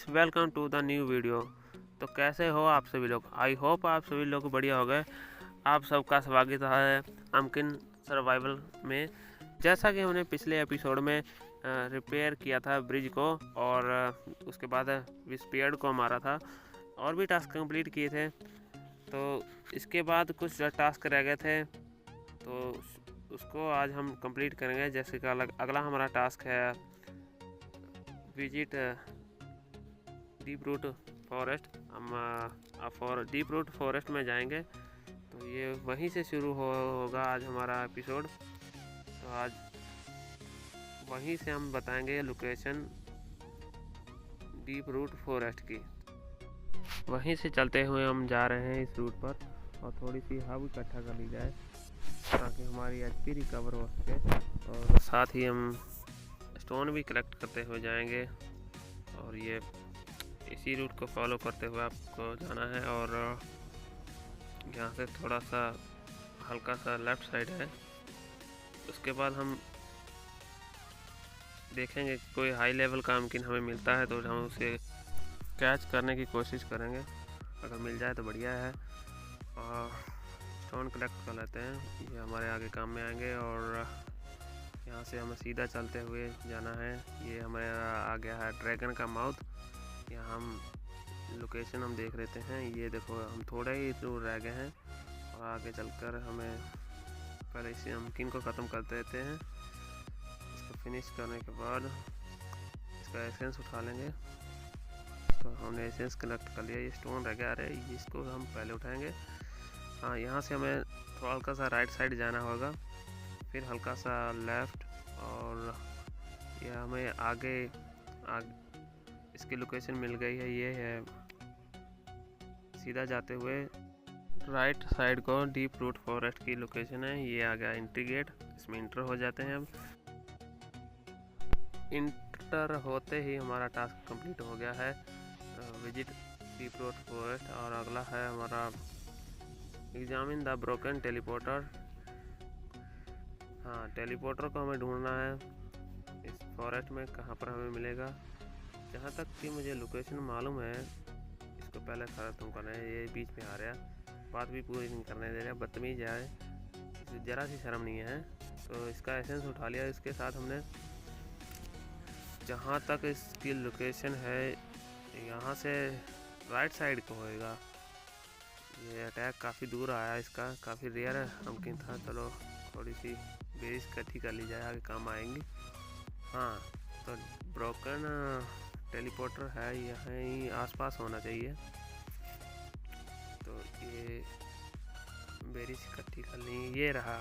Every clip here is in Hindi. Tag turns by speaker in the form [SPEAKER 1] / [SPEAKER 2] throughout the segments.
[SPEAKER 1] Guys, welcome to the new video. तो कैसे हो आप सभी लोग? आई होप आप सभी लोग बढ़िया हो गए। आप सबका स्वागत है अमकिन सर्वाइवल में। जैसा कि हमने पिछले एपिसोड में रिपेयर किया था ब्रिज को और उसके बाद विस्पेयर्ड को मारा था और भी टास्क कंप्लीट किए थे। तो इसके बाद कुछ टास्क रह गए थे तो उसको आज हम कंप्लीट करेंगे। जैसे कि अगला हमारा टास्क है विजिट डीप रूट फॉरेस्ट। हम डीप रूट फॉरेस्ट में जाएंगे, तो ये वहीं से शुरू होगा आज हमारा एपिसोड। तो आज वहीं से हम बताएंगे लोकेशन डीप रूट फॉरेस्ट की। वहीं से चलते हुए हम जा रहे हैं इस रूट पर और थोड़ी सी हवा इकट्ठा कर ली जाए ताकि हमारी एचपी रिकवर हो सके। और साथ ही हम स्टोन भी कलेक्ट करते हुए जाएंगे और ये इसी रूट को फॉलो करते हुए आपको जाना है। और यहाँ से थोड़ा सा हल्का सा लेफ़्ट साइड है। उसके बाद हम देखेंगे कोई हाई लेवल का अमकिन हमें मिलता है तो हम उसे कैच करने की कोशिश करेंगे। अगर मिल जाए तो बढ़िया है। और स्टोन कलेक्ट कर लेते हैं, ये हमारे आगे काम में आएंगे। और यहाँ से हमें सीधा चलते हुए जाना है। ये हमारे आ गया है ड्रैगन का माउथ। यहाँ हम लोकेशन हम देख लेते हैं। ये देखो, हम थोड़ा ही दूर रह गए हैं और आगे चलकर हमें पहले इसे अमकिन को ख़त्म कर देते हैं। इसको फिनिश करने के बाद इसका एसेंस उठा लेंगे। तो हमने एसेंस कलेक्ट कर लिया। ये स्टोन रह गया, अरे इसको हम पहले उठाएंगे। हाँ, यहाँ से हमें थोड़ा हल्का सा राइट साइड जाना होगा, फिर हल्का सा लेफ़्ट, और यह हमें आगे इसकी लोकेशन मिल गई है। ये है सीधा जाते हुए राइट साइड को डीप रूट फॉरेस्ट की लोकेशन है। ये आ गया एंट्री गेट, इसमें इंटर हो जाते हैं। अब इंटर होते ही हमारा टास्क कंप्लीट हो गया है, विजिट डीप रूट फॉरेस्ट। और अगला है हमारा एग्जामिन द ब्रोकन टेलीपोर्टर। हाँ, टेलीपोर्टर को हमें ढूंढना है इस फॉरेस्ट में, कहाँ पर हमें मिलेगा। जहाँ तक कि मुझे लोकेशन मालूम है, इसको पहले ख़त्म करना है। ये बीच में आ रहा, बात भी पूरी नहीं करने दे रहा, बदतमीज है, ज़रा सी शर्म नहीं है। तो इसका एसेंस उठा लिया। इसके साथ हमने जहाँ तक इसकी लोकेशन है, यहाँ से राइट साइड को होएगा। ये अटैक काफ़ी दूर आया, इसका काफ़ी रेयर अमकिन था। चलो थोड़ी सी बेस इकट्ठी कर ली जाए, आगे काम आएंगी। हाँ, तो ब्रोकन टेलीपोर्टर है, यहीं आसपास होना चाहिए। तो ये बेरीज इकट्ठी कर ली, ये रहा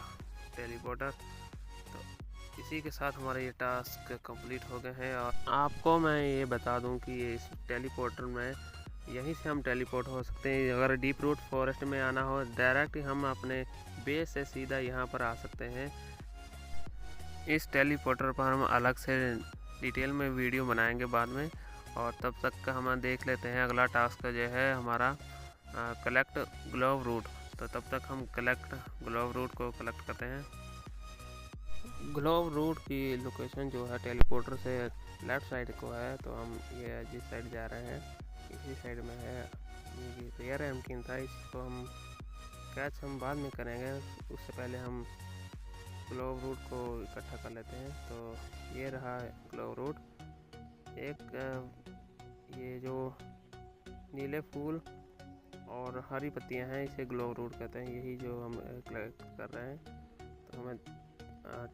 [SPEAKER 1] टेलीपोर्टर। तो इसी के साथ हमारे ये टास्क कंप्लीट हो गए हैं। और आपको मैं ये बता दूं कि ये इस टेलीपोर्टर में यहीं से हम टेलीपोर्ट हो सकते हैं। अगर डीप रूट फॉरेस्ट में आना हो, डायरेक्ट हम अपने बेस से सीधा यहाँ पर आ सकते हैं। इस टेलीपोर्टर पर हम अलग से डिटेल में वीडियो बनाएंगे बाद में। और तब तक का हम देख लेते हैं अगला टास्क जो है हमारा कलेक्ट ग्लोव रूट। तो तब तक हम कलेक्ट ग्लोव रूट को कलेक्ट करते हैं। ग्लोव रूट की लोकेशन जो है टेलीपोर्टर से लेफ़्ट साइड को है। तो हम ये जिस साइड जा रहे हैं इसी साइड में है। ये रेयर अमकिन था, इसको हम कैच हम बाद में करेंगे। उससे पहले हम ग्लोव रूट को इकट्ठा कर लेते हैं। तो ये रहा ग्लोव रूट। एक ये जो नीले फूल और हरी पत्तियां हैं, इसे ग्लोव रूट कहते हैं। यही जो हम कलेक्ट कर रहे हैं। तो हमें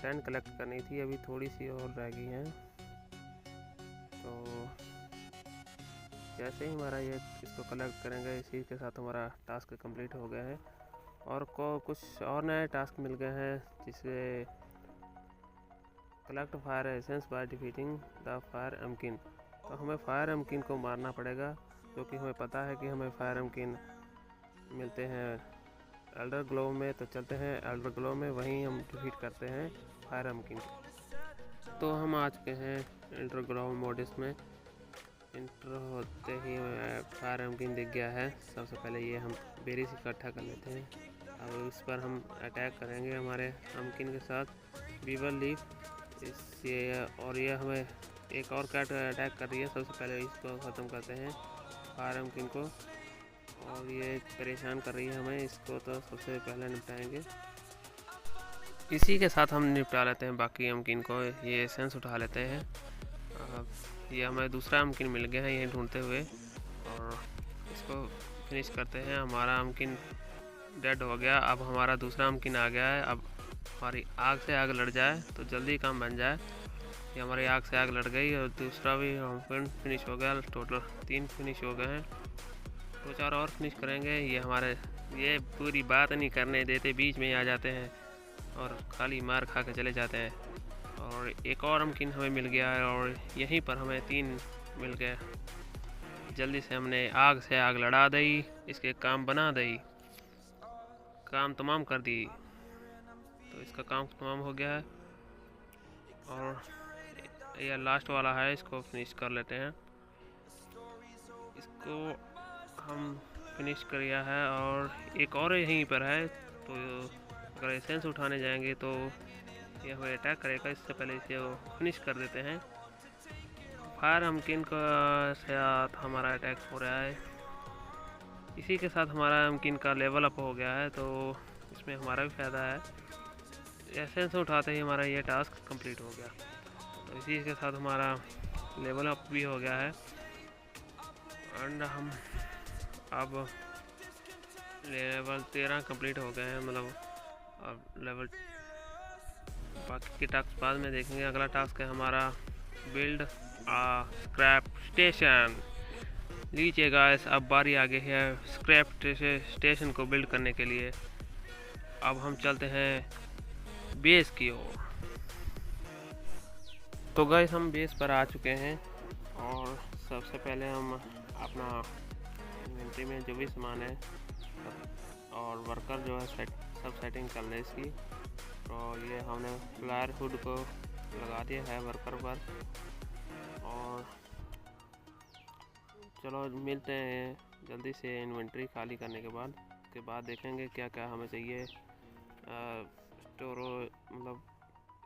[SPEAKER 1] 10 कलेक्ट करनी थी, अभी थोड़ी सी और रह गई हैं। तो जैसे ही हमारा ये इसको कलेक्ट करेंगे, इसी के साथ हमारा टास्क कंप्लीट हो गया है। और कुछ और नए टास्क मिल गए हैं, जिससे collect fire essence by defeating the fire amkin. तो हमें फायर अमकिन को मारना पड़ेगा, क्योंकि हमें पता है कि हमें फायर अमकिन मिलते हैं एल्डर ग्लोव में। तो चलते हैं एल्डर ग्लोव में, वहीं हम डिफीट करते हैं फायर अमकिन। तो हम आ चुके हैं एल्डर ग्लोव मोडिस में। इंटर होते ही फायर अमकिन दिख गया है। सबसे पहले ये हम बेरीज इकट्ठा कर लेते हैं। अब इस पर हम अटैक करेंगे हमारे अमकिन के साथ। बीवर लीफ इससे, और ये हमें एक और कैट अटैक कर रही है। सबसे पहले इसको ख़त्म करते हैं फायर अमकिन को, और ये परेशान कर रही है हमें, इसको तो सबसे पहले निपटाएंगे। इसी के साथ हम निपटा लेते हैं बाकी अमकिन को। ये एसेंस उठा लेते हैं। ये हमें दूसरा अमकिन मिल गया है ये ढूंढते हुए, और इसको फिनिश करते हैं। हमारा अमकिन डेड हो गया। अब हमारा दूसरा अमकिन आ गया है। अब हमारी आग से आग लड़ जाए तो जल्दी काम बन जाए। ये हमारी आग से आग लड़ गई और दूसरा भी अमकिन फिनिश हो गया। टोटल 3 फिनिश हो गए हैं। 2-4 और फिनिश करेंगे। ये पूरी बात नहीं करने देते, बीच में ही आ जाते हैं और खाली मार खा के चले जाते हैं। और एक और अमकिन हमें मिल गया है, और यहीं पर हमें 3 मिल गए। जल्दी से हमने आग से आग लड़ा दी, इसके काम बना दी, काम तमाम कर दी। तो इसका काम तमाम हो गया है, और यह लास्ट वाला है, इसको फिनिश कर लेते हैं। इसको हम फिनिश कर लिया है, और एक और यहीं पर है। तो अगर एसेंस उठाने जाएंगे तो ये हमें अटैक करेगा। इससे पहले इसे फिनिश कर देते हैं। फायर अमकिन का साथ हमारा अटैक हो रहा है। इसी के साथ हमारा अमकिन का लेवल अप हो गया है, तो इसमें हमारा भी फ़ायदा है। एसेंस उठाते ही हमारा ये टास्क कंप्लीट हो गया। तो इसी के साथ हमारा लेवल अप भी हो गया है। एंड हम अब लेवल 13 कंप्लीट हो गए हैं। मतलब अब लेवल बाकी के टास्क बाद में देखेंगे। अगला टास्क है हमारा बिल्ड आ स्क्रैप स्टेशन। लीजिए गाइस, अब बारी आ गई है स्क्रैप स्टेशन को बिल्ड करने के लिए। अब हम चलते हैं बेस की ओर। तो गाइस, हम बेस पर आ चुके हैं, और सबसे पहले हम अपना इन्वेंट्री में जो भी सामान है और वर्कर जो है सब सेटिंग कर ले इसकी। तो ये हमने फ्लायर हुड को लगा दिया है वर्कर पर, और चलो मिलते हैं जल्दी से इन्वेंट्री खाली करने के बाद। उसके बाद देखेंगे क्या क्या हमें चाहिए मतलब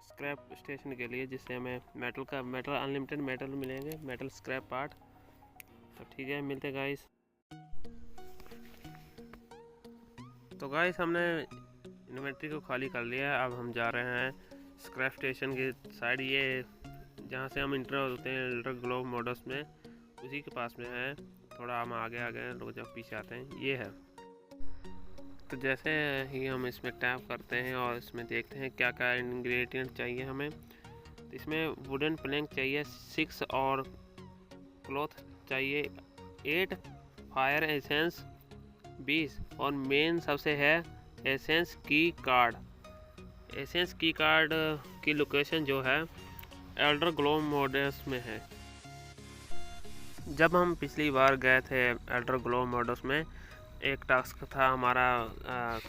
[SPEAKER 1] स्क्रैप स्टेशन के लिए, जिससे हमें मेटल अनलिमिटेड मेटल मिलेंगे, मेटल स्क्रैप पार्ट। तो ठीक है, मिलते गाइस। तो गाइस, हमने इन्वेंट्री को खाली कर लिया है। अब हम जा रहे हैं स्क्रैप स्टेशन की साइड। ये जहाँ से हम इंटर होते हैं एल्डर ग्लोव मॉडल्स में, उसी के पास में है। थोड़ा हम आगे लोग जब पीछे आते हैं ये है। तो जैसे ही हम इसमें टैप करते हैं और इसमें देखते हैं क्या क्या इंग्रेडिएंट चाहिए हमें। तो इसमें वुडन प्लैंक चाहिए 6, और क्लॉथ चाहिए 8, फायर एसेंस 20, और मेन सबसे है एसेंस की कार्ड। एसेंस की कार्ड की लोकेशन जो है एल्डर ग्लोव मॉडल्स में है। जब हम पिछली बार गए थे एल्डर ग्लोव मॉडल्स में, एक टास्क था हमारा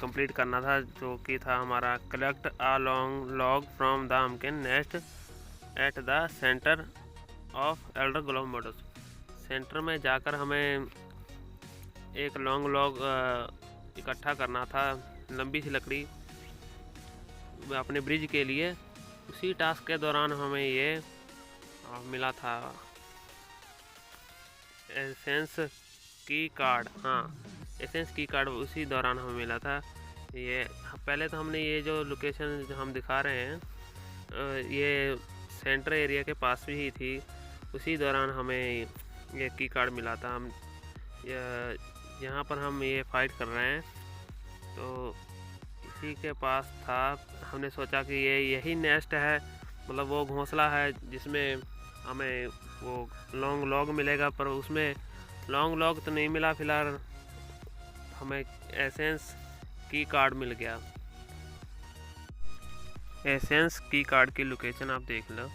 [SPEAKER 1] कंप्लीट करना था, जो कि था हमारा collect a long log from the amkin nest at the centre of elder glove models. Centre में जाकर हमें एक लॉन्ग लॉग इकट्ठा करना था, लंबी सी लकड़ी अपने ब्रिज के लिए। उसी टास्क के दौरान हमें ये मिला था एसेंस की कार्ड। हाँ, एसेंस की कार्ड उसी दौरान हमें मिला था। ये पहले तो हमने ये जो लोकेशन हम दिखा रहे हैं ये सेंटर एरिया के पास भी ही थी। उसी दौरान हमें ये की कार्ड मिला था। हम यहाँ पर हम ये फाइट कर रहे हैं, तो इसी के पास था। हमने सोचा कि ये यही नेस्ट है, मतलब वो घोंसला है जिसमें हमें वो लॉन्ग लॉग मिलेगा। पर उसमें लॉन्ग लॉग तो नहीं मिला, फिलहाल हमें एसेंस की कार्ड मिल गया। एसेंस की कार्ड की लोकेशन आप देख लो।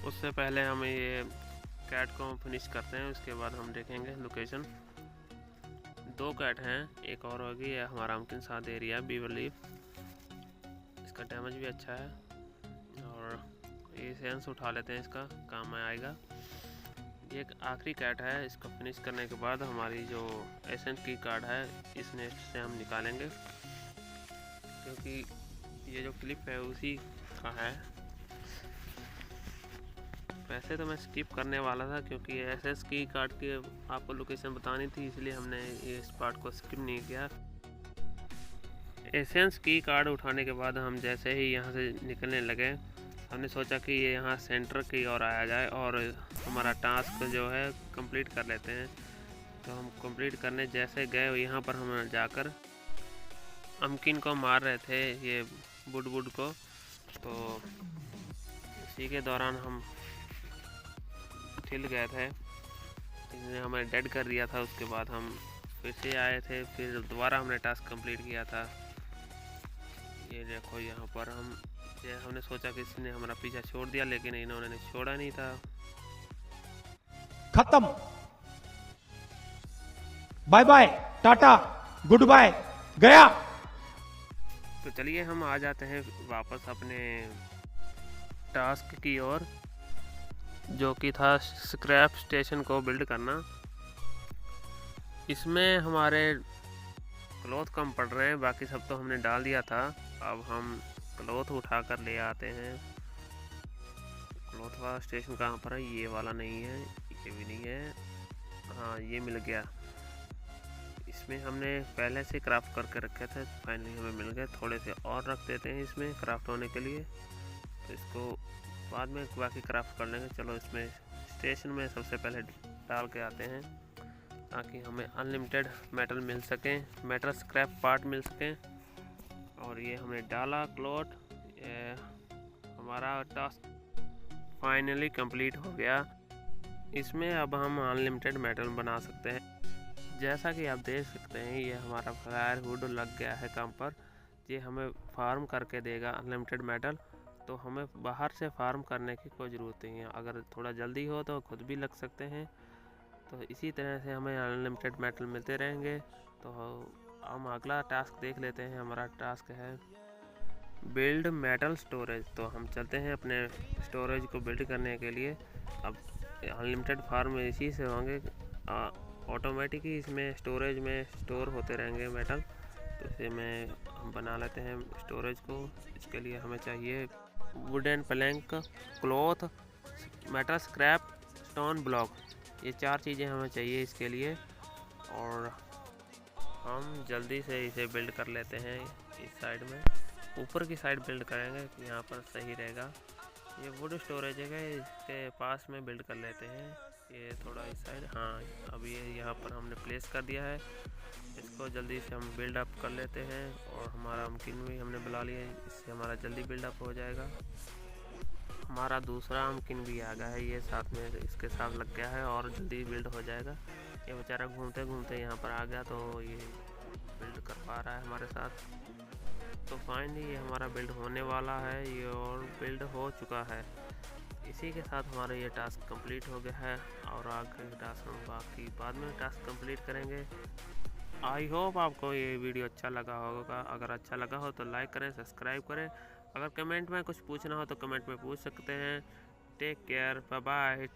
[SPEAKER 1] उससे पहले हम ये कैट को फिनिश करते हैं, उसके बाद हम देखेंगे लोकेशन। 2 कैट हैं, एक और होगी। ये हमारा अमकिन साथ दे रही है बीवर लीफ। इसका डैमेज भी अच्छा है, और एसेंस उठा लेते हैं, इसका काम में आएगा। ये एक आखिरी कैट है, इसको फिनिश करने के बाद हमारी जो एसेंस की कार्ड है इस नेस्ट से हम निकालेंगे, क्योंकि ये जो क्लिप है उसी का है। वैसे तो मैं स्किप करने वाला था क्योंकि एसएस की कार्ड की आपको लोकेशन बतानी थी, इसलिए हमने इस पार्ट को स्किप नहीं किया। एसेंस की कार्ड उठाने के बाद हम जैसे ही यहाँ से निकलने लगे, हमने सोचा कि ये यहाँ सेंटर की ओर आया जाए और हमारा टास्क जो है कंप्लीट कर लेते हैं। तो हम कंप्लीट करने जैसे गए, यहाँ पर हम जाकर अमकिन को मार रहे थे, ये बुड को। तो इसी के दौरान हम हिल गए थे, इसने हमें डेड कर दिया था। उसके बाद हम फिर से आए थे, फिर दोबारा हमने टास्क कंप्लीट किया था। ये देखो यहाँ पर हमने सोचा कि इसने हमारा पीछा छोड़ दिया, लेकिन इन्होंने छोड़ा नहीं था।
[SPEAKER 2] खत्म, bye bye, tata, good bye, गया।
[SPEAKER 1] तो चलिए हम आ जाते हैं वापस अपने टास्क की ओर, जो कि था स्क्रैप स्टेशन को बिल्ड करना। इसमें हमारे क्लॉथ कम पड़ रहे हैं, बाकी सब तो हमने डाल दिया था। अब हम क्लॉथ उठा कर ले आते हैं। क्लॉथ वाला स्टेशन कहाँ पर है? ये वाला नहीं है, ये भी नहीं है। हाँ, ये मिल गया। इसमें हमने पहले से क्राफ्ट करके रखे थे, फाइनली हमें मिल गए। थोड़े से और रख देते हैं इसमें क्राफ्ट होने के लिए, तो इसको बाद में बाकी क्राफ्ट कर लेंगे। चलो इसमें स्टेशन में सबसे पहले डाल के आते हैं, ताकि हमें अनलिमिटेड मेटल मिल सके, मेटल स्क्रैप पार्ट मिल सकें। और ये हमने डाला क्लॉथ, हमारा टास्क फाइनली कंप्लीट हो गया। इसमें अब हम अनलिमिटेड मेटल बना सकते हैं। जैसा कि आप देख सकते हैं, ये हमारा फायरवुड लग गया है काम पर। ये हमें फार्म करके देगा अनलिमिटेड मेटल, तो हमें बाहर से फार्म करने की कोई ज़रूरत नहीं है। अगर थोड़ा जल्दी हो तो खुद भी लग सकते हैं। तो इसी तरह से हमें अनलिमिटेड मेटल मिलते रहेंगे। तो हम अगला टास्क देख लेते हैं। हमारा टास्क है बिल्ड मेटल स्टोरेज। तो हम चलते हैं अपने स्टोरेज को बिल्ड करने के लिए। अब अनलिमिटेड फार्म इसी से होंगे, ऑटोमेटिक ही इसमें स्टोरेज में स्टोर होते रहेंगे मेटल। तो इसे हम बना लेते हैं स्टोरेज को। इसके लिए हमें चाहिए wooden plank, cloth, metal scrap, stone block. ये 4 चीज़ें हमें चाहिए इसके लिए। और हम जल्दी से इसे बिल्ड कर लेते हैं। इस साइड में ऊपर की साइड बिल्ड करेंगे, यहाँ पर सही रहेगा। ये वुड स्टोरेज है, इसके पास में बिल्ड कर लेते हैं। ये थोड़ा इस साइड, हाँ अब ये यहाँ पर हमने प्लेस कर दिया है। इसको जल्दी से हम बिल्ड अप कर लेते हैं। और हमारा अमकिन भी हमने बुला लिया है, इससे हमारा जल्दी बिल्ड अप हो जाएगा। हमारा दूसरा अमकिन भी आ गया है, ये साथ में इसके साथ लग गया है और जल्दी बिल्ड हो जाएगा। ये बेचारा घूमते घूमते यहाँ पर आ गया, तो ये बिल्ड कर पा रहा है हमारे साथ। तो फाइनली ये हमारा बिल्ड होने वाला है, ये और बिल्ड हो चुका है। इसी के साथ हमारा ये टास्क कंप्लीट हो गया है। और आगे टास्क हम बाकी बाद में टास्क कंप्लीट करेंगे। आई होप आपको ये वीडियो अच्छा लगा होगा। अगर अच्छा लगा हो तो लाइक करें, सब्सक्राइब करें। अगर कमेंट में कुछ पूछना हो तो कमेंट में पूछ सकते हैं। Take care, bye bye.